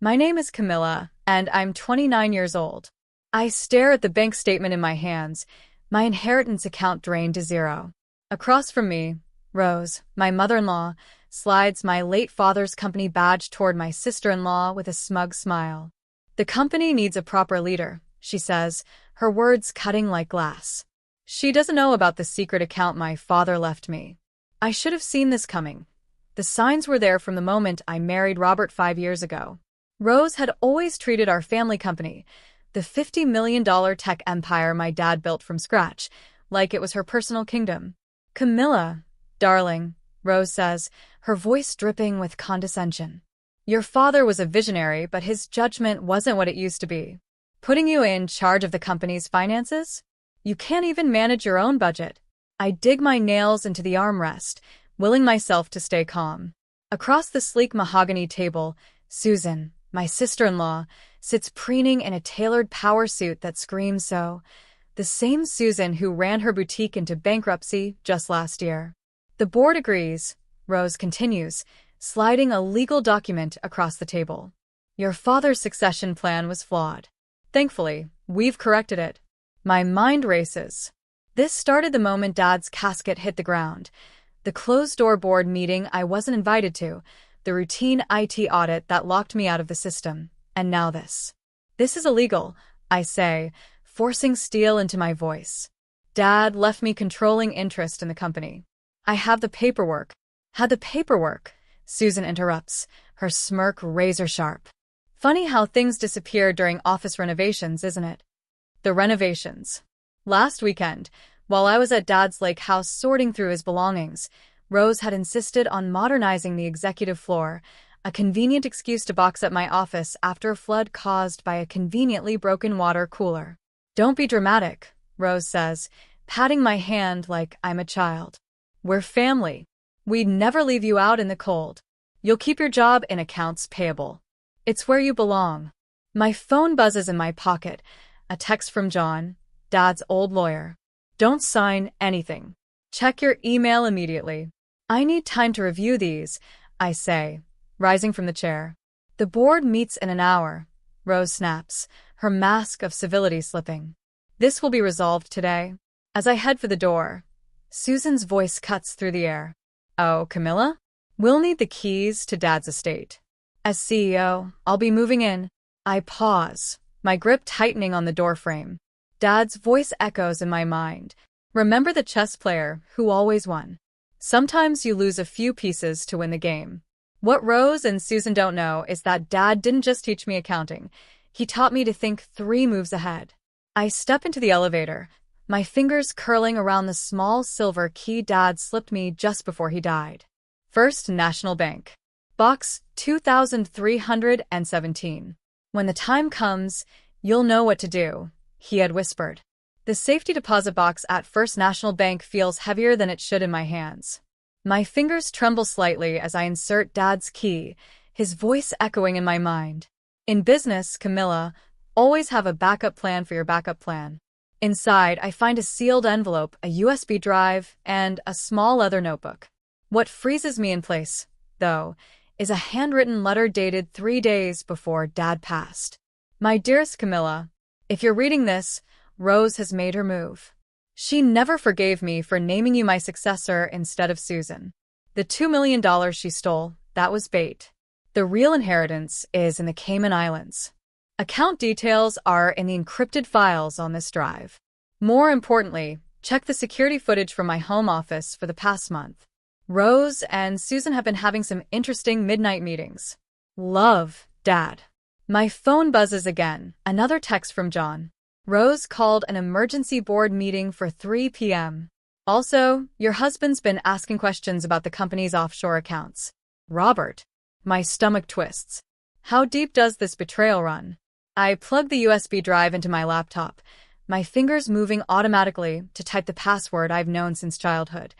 My name is Camilla, and I'm 29 years old. I stare at the bank statement in my hands, my inheritance account drained to zero. Across from me, Rose, my mother-in-law, slides my late father's company badge toward my sister-in-law with a smug smile. The company needs a proper leader, she says, her words cutting like glass. She doesn't know about the secret account my father left me. I should have seen this coming. The signs were there from the moment I married Robert 5 years ago. Rose had always treated our family company, the $50 million tech empire my dad built from scratch, like it was her personal kingdom. Camilla, darling, Rose says, her voice dripping with condescension. Your father was a visionary, but his judgment wasn't what it used to be. Putting you in charge of the company's finances? You can't even manage your own budget. I dig my nails into the armrest, willing myself to stay calm. Across the sleek mahogany table, Susan, my sister-in-law, sits preening in a tailored power suit that screams so. The same Susan who ran her boutique into bankruptcy just last year. The board agrees, Rose continues, sliding a legal document across the table. Your father's succession plan was flawed. Thankfully, we've corrected it. My mind races. This started the moment Dad's casket hit the ground. The closed-door board meeting I wasn't invited to, the routine IT audit that locked me out of the system, and now this. This is illegal, I say, forcing steel into my voice. Dad left me controlling interest in the company. I have the paperwork. Had the paperwork, Susan interrupts, her smirk razor-sharp. Funny how things disappear during office renovations, isn't it? The renovations. Last weekend, while I was at Dad's lake house sorting through his belongings, Rose had insisted on modernizing the executive floor, a convenient excuse to box up my office after a flood caused by a conveniently broken water cooler. Don't be dramatic, Rose says, patting my hand like I'm a child. We're family. We'd never leave you out in the cold. You'll keep your job in accounts payable. It's where you belong. My phone buzzes in my pocket, a text from John, Dad's old lawyer. Don't sign anything. Check your email immediately. I need time to review these, I say, rising from the chair. The board meets in an hour, Rose snaps, her mask of civility slipping. This will be resolved today. As I head for the door, Susan's voice cuts through the air. Oh, Camilla? We'll need the keys to Dad's estate. As CEO, I'll be moving in. I pause, my grip tightening on the doorframe. Dad's voice echoes in my mind. Remember the chess player who always won. Sometimes you lose a few pieces to win the game. What Rose and Susan don't know is that Dad didn't just teach me accounting. He taught me to think 3 moves ahead. I step into the elevator, my fingers curling around the small silver key Dad slipped me just before he died. First National Bank. Box 2317. When the time comes, you'll know what to do, he had whispered. The safety deposit box at First National Bank feels heavier than it should in my hands. My fingers tremble slightly as I insert Dad's key, his voice echoing in my mind. In business, Camilla, always have a backup plan for your backup plan. Inside, I find a sealed envelope, a USB drive, and a small leather notebook. What freezes me in place, though, is a handwritten letter dated 3 days before Dad passed. My dearest Camilla, if you're reading this, Rose has made her move. She never forgave me for naming you my successor instead of Susan. The $2 million she stole, that was bait. The real inheritance is in the Cayman Islands. Account details are in the encrypted files on this drive. More importantly, check the security footage from my home office for the past month. Rose and Susan have been having some interesting midnight meetings. Love, Dad. My phone buzzes again, another text from John. Rose called an emergency board meeting for 3 p.m. Also, your husband's been asking questions about the company's offshore accounts. Robert. My stomach twists. How deep does this betrayal run? I plug the USB drive into my laptop, my fingers moving automatically to type the password I've known since childhood.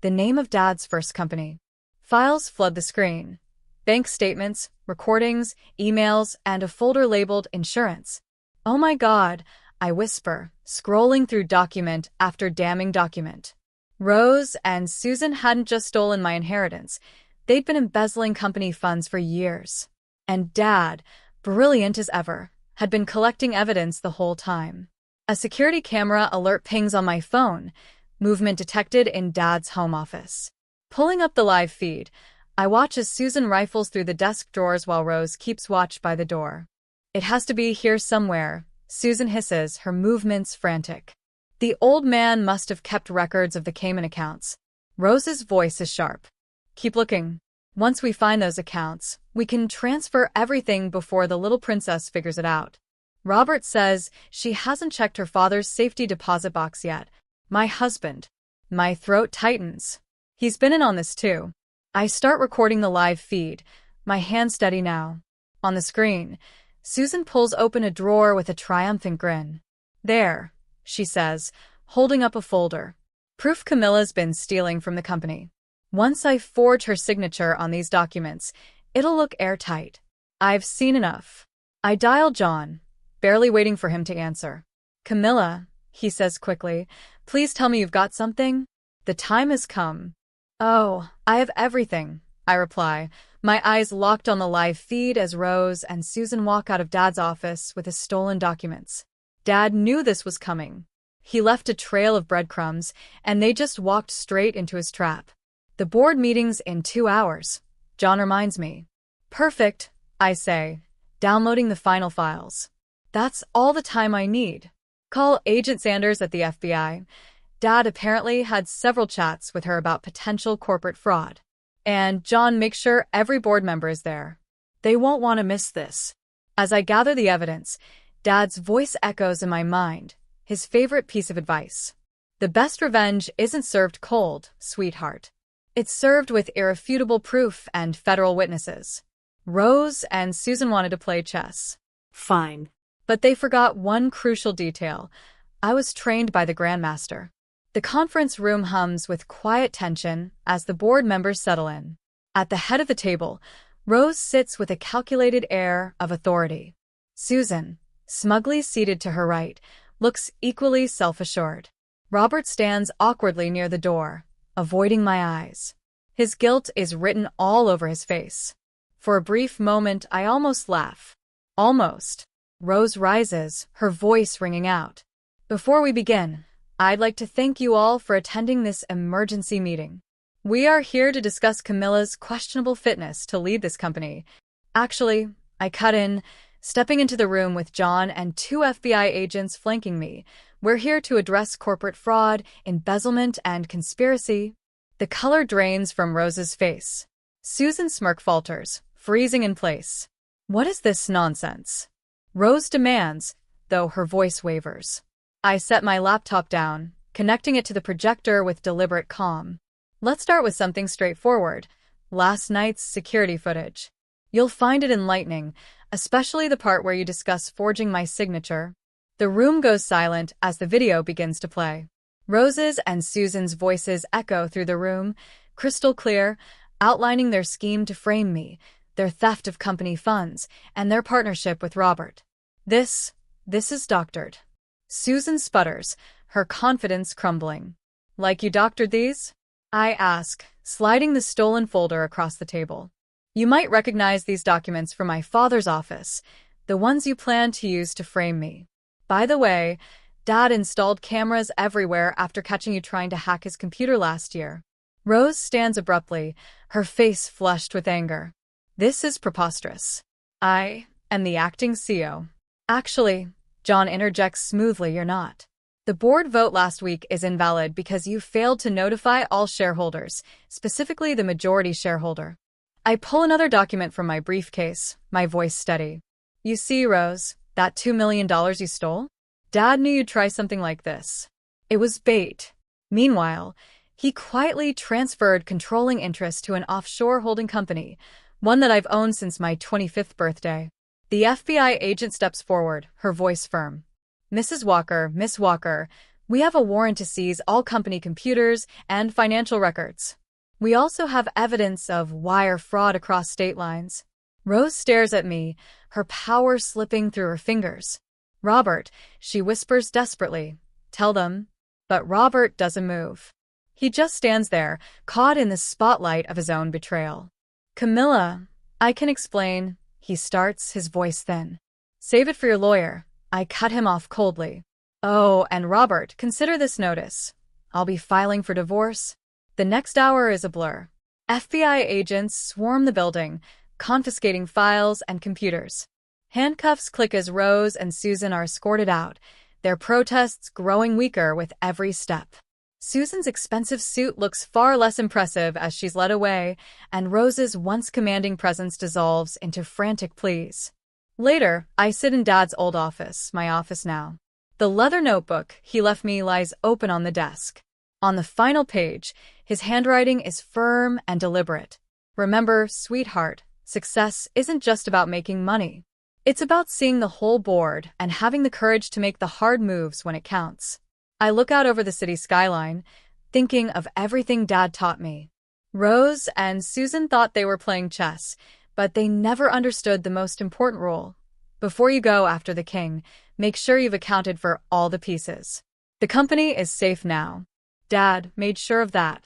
The name of Dad's first company. Files flood the screen. Bank statements, recordings, emails, and a folder labeled insurance. Oh my God, I whisper, scrolling through document after damning document. Rose and Susan hadn't just stolen my inheritance. They'd been embezzling company funds for years. And Dad, brilliant as ever, had been collecting evidence the whole time. A security camera alert pings on my phone, movement detected in Dad's home office. Pulling up the live feed, I watch as Susan rifles through the desk drawers while Rose keeps watch by the door. It has to be here somewhere, Susan hisses, her movements frantic. The old man must have kept records of the Cayman accounts. Rose's voice is sharp. Keep looking. Once we find those accounts, we can transfer everything before the little princess figures it out. Robert says she hasn't checked her father's safety deposit box yet. My husband. My throat tightens. He's been in on this too. I start recording the live feed, my hand steady now. On the screen, Susan pulls open a drawer with a triumphant grin. There, she says, holding up a folder. Proof Camilla's been stealing from the company. Once I forge her signature on these documents, it'll look airtight. I've seen enough. I dial John, barely waiting for him to answer. Camilla, he says quickly, please tell me you've got something. The time has come. Oh, I have everything, I reply, my eyes locked on the live feed as Rose and Susan walk out of Dad's office with his stolen documents. Dad knew this was coming. He left a trail of breadcrumbs, and they just walked straight into his trap. The board meeting's in 2 hours, John reminds me. Perfect, I say, downloading the final files. That's all the time I need. Call Agent Sanders at the FBI. Dad apparently had several chats with her about potential corporate fraud. And John, make sure every board member is there. They won't want to miss this. As I gather the evidence, Dad's voice echoes in my mind, his favorite piece of advice. The best revenge isn't served cold, sweetheart. It's served with irrefutable proof and federal witnesses. Rose and Susan wanted to play chess. Fine. But they forgot one crucial detail. I was trained by the Grandmaster. The conference room hums with quiet tension as the board members settle in. At the head of the table, Rose sits with a calculated air of authority. Susan, smugly seated to her right, looks equally self-assured. Robert stands awkwardly near the door, avoiding my eyes. His guilt is written all over his face. For a brief moment, I almost laugh. Almost. Rose rises, her voice ringing out. Before we begin, I'd like to thank you all for attending this emergency meeting. We are here to discuss Camilla's questionable fitness to lead this company. Actually, I cut in, stepping into the room with John and 2 FBI agents flanking me. We're here to address corporate fraud, embezzlement, and conspiracy. The color drains from Rose's face. Susan's smirk falters, freezing in place. What is this nonsense? Rose demands, though her voice wavers. I set my laptop down, connecting it to the projector with deliberate calm. Let's start with something straightforward. Last night's security footage. You'll find it enlightening, especially the part where you discuss forging my signature. The room goes silent as the video begins to play. Rose's and Susan's voices echo through the room, crystal clear, outlining their scheme to frame me, their theft of company funds, and their partnership with Robert. This is doctored. Susan sputters, her confidence crumbling. Like you doctored these? I ask, sliding the stolen folder across the table. You might recognize these documents from my father's office, the ones you plan to use to frame me. By the way, Dad installed cameras everywhere after catching you trying to hack his computer last year. Rose stands abruptly, her face flushed with anger. This is preposterous. I am the acting CEO. Actually, John interjects smoothly, you're not. The board vote last week is invalid because you failed to notify all shareholders, specifically the majority shareholder. I pull another document from my briefcase, my voice steady. You see, Rose, that $2 million you stole? Dad knew you'd try something like this. It was bait. Meanwhile, he quietly transferred controlling interest to an offshore holding company, one that I've owned since my 25th birthday. The FBI agent steps forward, her voice firm. Mrs. Walker, Miss Walker, we have a warrant to seize all company computers and financial records. We also have evidence of wire fraud across state lines. Rose stares at me, her power slipping through her fingers. Robert, she whispers desperately. Tell them. But Robert doesn't move. He just stands there, caught in the spotlight of his own betrayal. Camilla, I can explain, He starts, his voice thin. Save it for your lawyer. I cut him off coldly. Oh, and Robert, consider this notice. I'll be filing for divorce. The next hour is a blur. FBI agents swarm the building, confiscating files and computers. Handcuffs click as Rose and Susan are escorted out, their protests growing weaker with every step. Susan's expensive suit looks far less impressive as she's led away, and Rose's once commanding presence dissolves into frantic pleas. Later, I sit in Dad's old office, my office now. The leather notebook he left me lies open on the desk. On the final page, his handwriting is firm and deliberate. Remember, sweetheart, success isn't just about making money. It's about seeing the whole board and having the courage to make the hard moves when it counts. I look out over the city skyline, thinking of everything Dad taught me. Rose and Susan thought they were playing chess, but they never understood the most important rule. Before you go after the king, make sure you've accounted for all the pieces. The company is safe now. Dad made sure of that.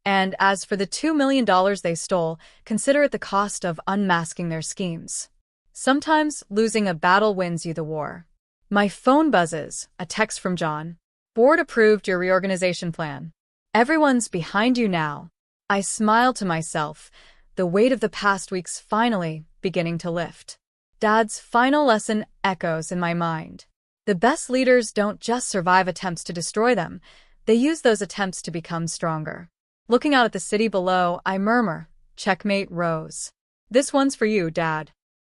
And as for the $2 million they stole, consider it the cost of unmasking their schemes. Sometimes losing a battle wins you the war. My phone buzzes, a text from John. Board approved your reorganization plan. Everyone's behind you now. I smile to myself, the weight of the past weeks finally beginning to lift. Dad's final lesson echoes in my mind. The best leaders don't just survive attempts to destroy them, they use those attempts to become stronger. Looking out at the city below, I murmur, checkmate, Rose. This one's for you, Dad.